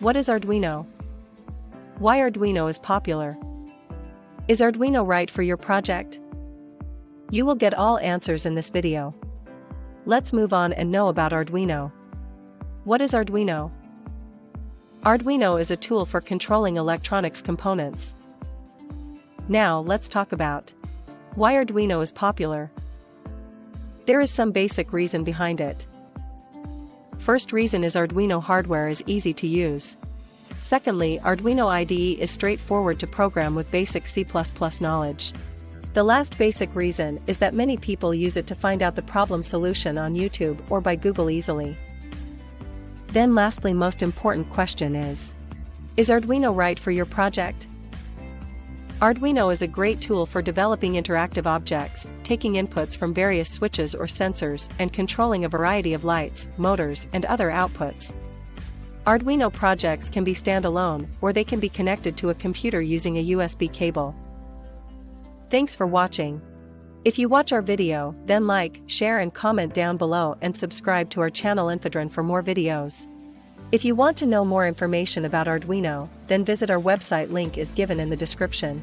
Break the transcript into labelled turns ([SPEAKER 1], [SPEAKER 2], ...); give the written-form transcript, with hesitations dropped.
[SPEAKER 1] What is Arduino? Why Arduino is popular? Is Arduino right for your project? You will get all answers in this video. Let's move on and know about Arduino. What is Arduino? Arduino is a tool for controlling electronics components. Now let's talk about why Arduino is popular. There is some basic reason behind it. First reason is Arduino hardware is easy to use. Secondly, Arduino IDE is straightforward to program with basic C++ knowledge. The last basic reason is that many people use it to find out the problem solution on YouTube or by Google easily. Then lastly, most important question is Arduino right for your project? Arduino is a great tool for developing interactive objects, taking inputs from various switches or sensors, and controlling a variety of lights, motors, and other outputs. Arduino projects can be standalone, or they can be connected to a computer using a USB cable. Thanks for watching. If you watch our video, then like, share and comment down below and subscribe to our channel Infodron for more videos. If you want to know more information about Arduino, then visit our website, link is given in the description.